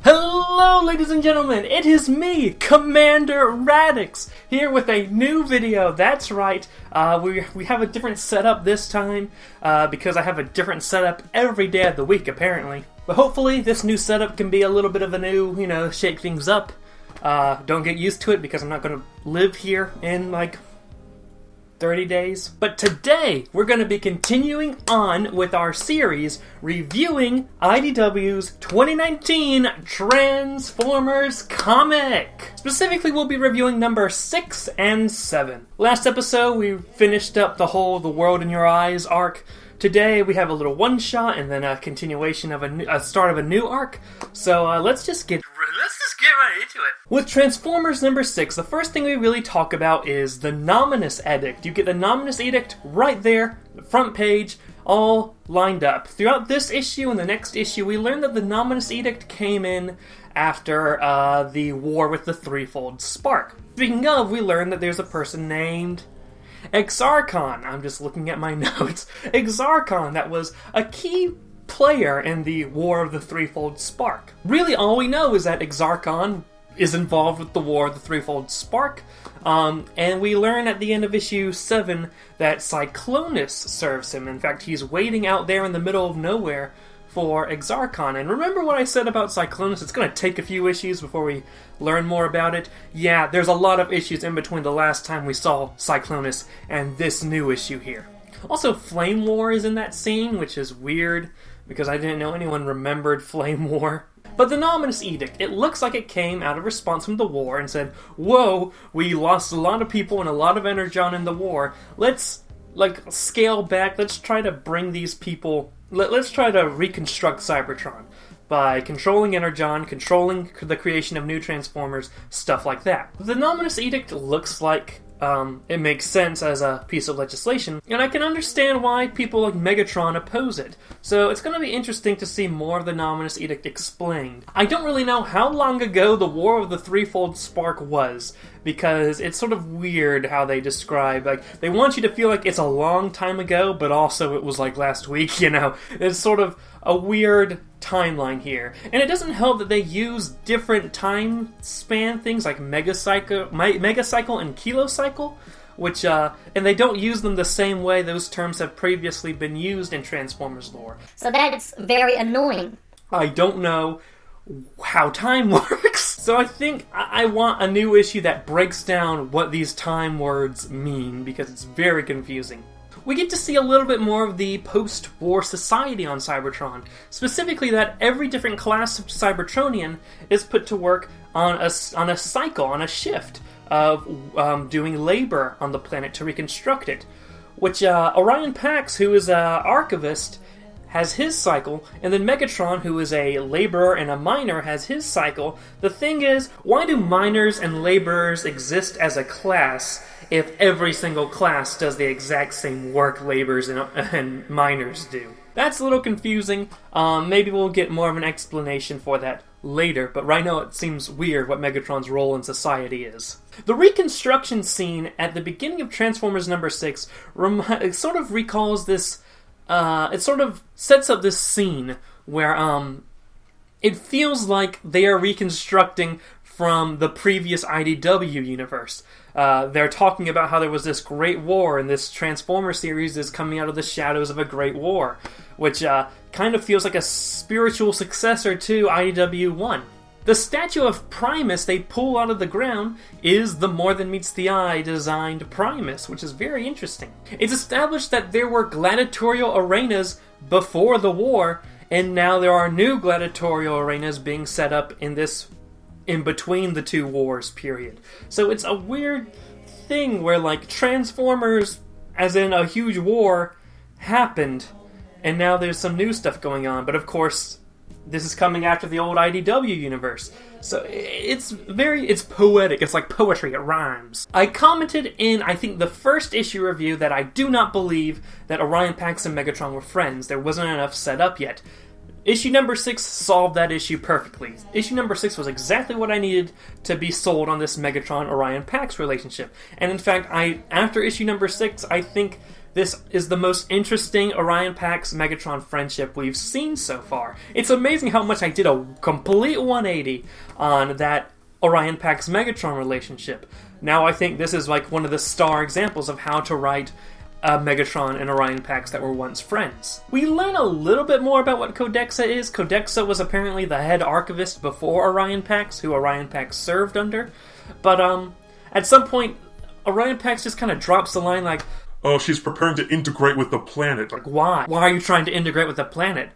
Hello, ladies and gentlemen, it is me, Commander Radix, here with a new video. That's right, we have a different setup this time, because I have a different setup every day of the week, apparently. But hopefully, this new setup can be a little bit of a new, shake things up. Don't get used to it, because I'm not going to live here in, 30 days. But today, we're going to be continuing on with our series reviewing IDW's 2019 Transformers comic. Specifically, we'll be reviewing number 6 and 7. Last episode, we finished up the whole The World in Your Eyes arc. Today, we have a little one-shot and then a continuation of a start of a new arc. So let's just get right into it. With Transformers number 6, the first thing we really talk about is the Nominus Edict. You get the Nominus Edict right there, the front page, all lined up. Throughout this issue and the next issue, we learn that the Nominus Edict came in after the war with the threefold spark. Speaking of, we learn that there's a person named Exarchon. I'm just looking at my notes. Exarchon, that was a key player in the War of the Threefold Spark. Really, all we know is that Exarchon is involved with the War of the Threefold Spark, and we learn at the end of issue 7 that Cyclonus serves him. In fact, he's waiting out there in the middle of nowhere for Exarchon. And remember what I said about Cyclonus? It's going to take a few issues before we learn more about it. Yeah, there's a lot of issues in between the last time we saw Cyclonus and this new issue here. Also, Flame War is in that scene, which is weird, because I didn't know anyone remembered Flame War. But the Nominus Edict, it looks like it came out of response from the war and said, whoa, we lost a lot of people and a lot of Energon in the war. Let's, scale back. Let's try to bring these people... Let's try to reconstruct Cybertron by controlling Energon, controlling the creation of new Transformers, stuff like that. The Nominus Edict looks like it makes sense as a piece of legislation, and I can understand why people like Megatron oppose it. So it's going to be interesting to see more of the Nominus Edict explained. I don't really know how long ago the War of the Threefold Spark was, because it's sort of weird how they describe, they want you to feel like it's a long time ago, but also it was last week, It's sort of a weird timeline here. And it doesn't help that they use different time span things like megacycle and kilocycle, which, and they don't use them the same way those terms have previously been used in Transformers lore. So that's very annoying. I don't know how time works. So I think I want a new issue that breaks down what these time words mean, because it's very confusing. We get to see a little bit more of the post-war society on Cybertron. Specifically that every different class of Cybertronian is put to work on a cycle, on a shift of doing labor on the planet to reconstruct it. Which Orion PAX, who is an archivist, has his cycle, and then Megatron, who is a laborer and a miner, has his cycle. The thing is, why do miners and laborers exist as a class if every single class does the exact same work laborers and miners do? That's a little confusing. Maybe we'll get more of an explanation for that later, but right now it seems weird what Megatron's role in society is. The reconstruction scene at the beginning of Transformers number 6 sort of recalls this. It sort of sets up this scene where it feels like they are reconstructing from the previous IDW universe. They're talking about how there was this great war, and this Transformer series is coming out of the shadows of a great war, which kind of feels like a spiritual successor to IDW 1. The statue of Primus they pull out of the ground is the More Than Meets the Eye designed Primus, which is very interesting. It's established that there were gladiatorial arenas before the war, and now there are new gladiatorial arenas being set up in between the two wars period. So it's a weird thing where Transformers, as in a huge war, happened, and now there's some new stuff going on, but of course this is coming after the old IDW universe. So it's poetic. It's like poetry. It rhymes. I commented in, I think, the first issue review that I do not believe that Orion Pax and Megatron were friends. There wasn't enough set up yet. Issue number 6 solved that issue perfectly. Issue number 6 was exactly what I needed to be sold on this Megatron-Orion Pax relationship. And in fact, after issue number 6, I think This is the most interesting Orion Pax Megatron friendship we've seen so far. It's amazing how much I did a complete 180 on that Orion Pax Megatron relationship. Now I think this is like one of the star examples of how to write Megatron and Orion Pax that were once friends. We learn a little bit more about what Codexa is. Codexa was apparently the head archivist before Orion Pax, who Orion Pax served under. But at some point, Orion Pax just kind of drops the line like, "Oh, she's preparing to integrate with the planet." Like, why? Why are you trying to integrate with the planet?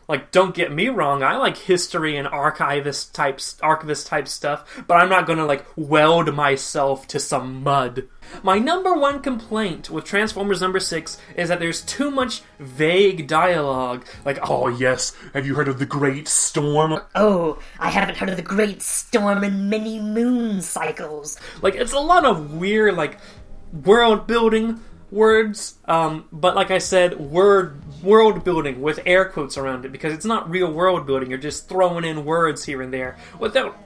Like, don't get me wrong, I like history and archivist type stuff, but I'm not gonna, like, weld myself to some mud. My number one complaint with Transformers number 6 is that there's too much vague dialogue. Like, "Oh yes, have you heard of the Great Storm?" Oh, I haven't heard of the Great Storm in many moon cycles. Like, it's a lot of weird, like, world building words, but like I said, world building with air quotes around it, because it's not real world building. You're just throwing in words here and there without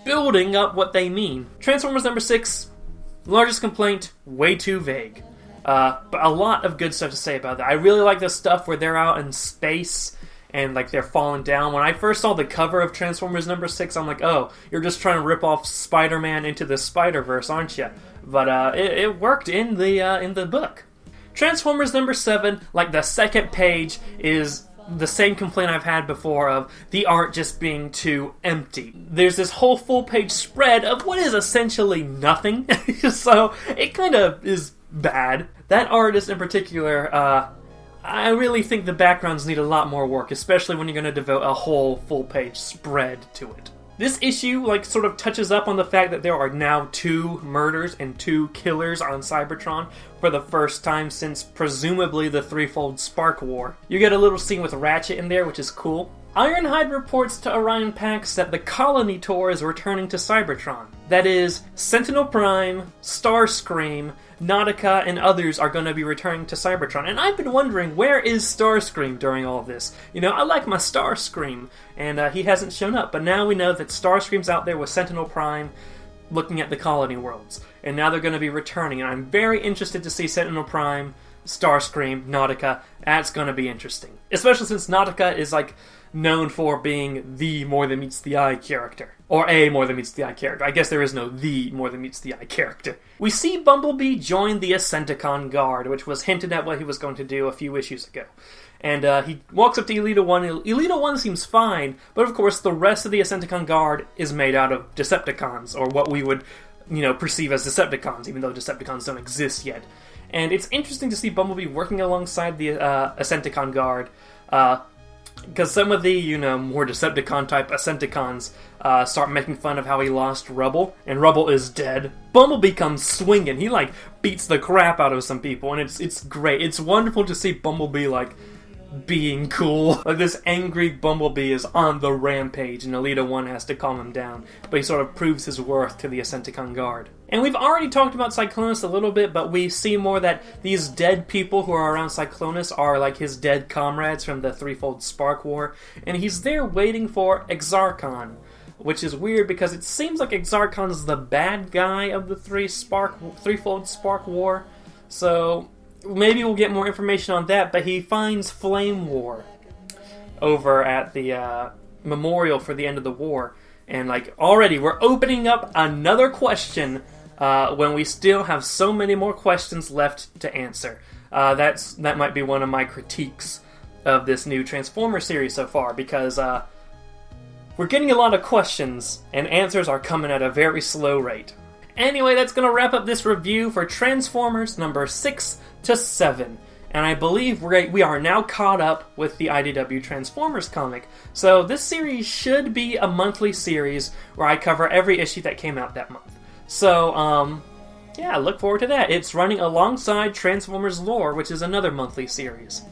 building up what they mean. Transformers number 6, largest complaint, way too vague. But a lot of good stuff to say about that. I really like the stuff where they're out in space and like they're falling down. When I first saw the cover of Transformers number 6, I'm like, oh, you're just trying to rip off Spider-Man into the Spider-Verse, aren't you? But it worked in the book. Transformers number 7, like the second page, is the same complaint I've had before of the art just being too empty. There's this whole full page spread of what is essentially nothing, so it kind of is bad. That artist in particular, I really think the backgrounds need a lot more work, especially when you're going to devote a whole full page spread to it. This issue, like, sort of touches up on the fact that there are now 2 murders and 2 killers on Cybertron for the first time since presumably the threefold Spark War. You get a little scene with Ratchet in there, which is cool. Ironhide reports to Orion Pax that the Colony Tour is returning to Cybertron. That is, Sentinel Prime, Starscream, Nautica, and others are going to be returning to Cybertron. And I've been wondering, where is Starscream during all of this? You know, I like my Starscream, and he hasn't shown up. But now we know that Starscream's out there with Sentinel Prime looking at the Colony Worlds. And now they're going to be returning, and I'm very interested to see Sentinel Prime, Starscream, Nautica. That's going to be interesting. Especially since Nautica is, like, known for being the More Than Meets the Eye character. Or a More Than Meets the Eye character. I guess there is no the More Than Meets the Eye character. We see Bumblebee join the Ascenticon Guard, which was hinted at what he was going to do a few issues ago. And he walks up to Elita 1. Elita 1 seems fine, but of course the rest of the Ascenticon Guard is made out of Decepticons, or what we would, perceive as Decepticons, even though Decepticons don't exist yet. And it's interesting to see Bumblebee working alongside the Ascenticon Guard, because some of the, more Decepticon-type Ascenticons start making fun of how he lost Rubble, and Rubble is dead. Bumblebee comes swinging. He, beats the crap out of some people, and it's great. It's wonderful to see Bumblebee, being cool. This angry Bumblebee is on the rampage, and Elita 1 has to calm him down, but he sort of proves his worth to the Ascenticon Guard. And we've already talked about Cyclonus a little bit, but we see more that these dead people who are around Cyclonus are like his dead comrades from the threefold Spark War, and he's there waiting for Exarchon, which is weird because it seems like Exarchon's the bad guy of the threefold Spark War, so maybe we'll get more information on that, but he finds Flame War over at the memorial for the end of the war, and already we're opening up another question when we still have so many more questions left to answer. That might be one of my critiques of this new Transformer series so far, because we're getting a lot of questions, and answers are coming at a very slow rate. Anyway, that's going to wrap up this review for Transformers number 6 to 7. And I believe we are now caught up with the IDW Transformers comic. So this series should be a monthly series where I cover every issue that came out that month. So, yeah, look forward to that. It's running alongside Transformers Lore, which is another monthly series.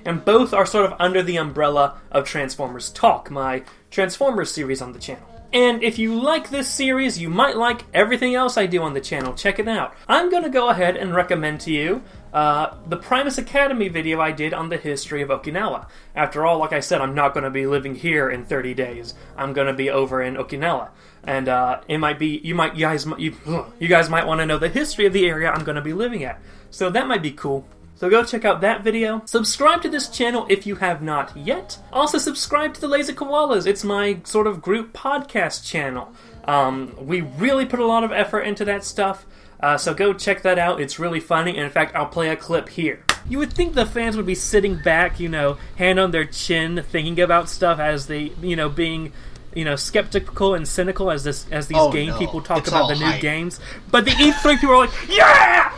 And both are sort of under the umbrella of Transformers Talk, my Transformers series on the channel. And if you like this series, you might like everything else I do on the channel. Check it out. I'm going to go ahead and recommend to you the Primus Academy video I did on the history of Okinawa. After all, like I said, I'm not going to be living here in 30 days. I'm going to be over in Okinawa. And it might be, you guys might want to know the history of the area I'm going to be living at. So that might be cool. So go check out that video. Subscribe to this channel if you have not yet. Also subscribe to the Lazy Koalas. It's my sort of group podcast channel. We really put a lot of effort into that stuff. So go check that out. It's really funny. And in fact, I'll play a clip here. You would think the fans would be sitting back, hand on their chin, thinking about stuff as they, being, skeptical and cynical as these people talk about the new games. But the E3 people are like, yeah,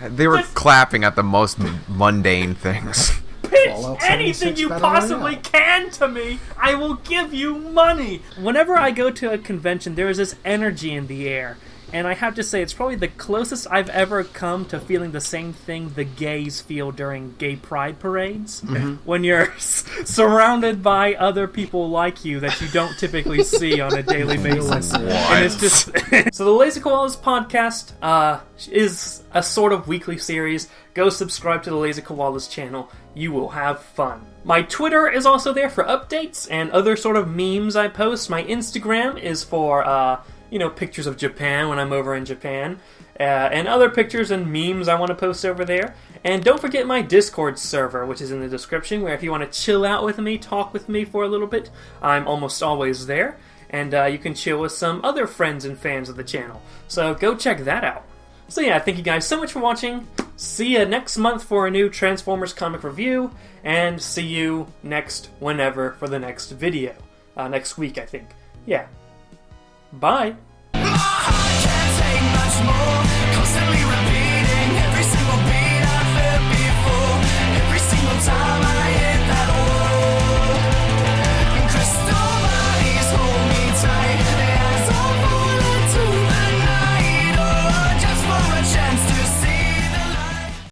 They were clapping at the most mundane things. Pitch anything you possibly can to me. I will give you money. Whenever I go to a convention, there is this energy in the air. And I have to say, it's probably the closest I've ever come to feeling the same thing the gays feel during gay pride parades. Mm-hmm. When you're surrounded by other people like you that you don't typically see on a daily basis. And it's just... So the Lazy Koalas podcast is a sort of weekly series. Go subscribe to the Lazy Koalas channel. You will have fun. My Twitter is also there for updates and other sort of memes I post. My Instagram is for... pictures of Japan when I'm over in Japan, and other pictures and memes I want to post over there. And don't forget my Discord server, which is in the description, where if you want to chill out with me, talk with me for a little bit, I'm almost always there. And you can chill with some other friends and fans of the channel. So go check that out. So yeah, thank you guys so much for watching. See you next month for a new Transformers comic review, and see you whenever for the next video. Next week, I think. Yeah. Bye!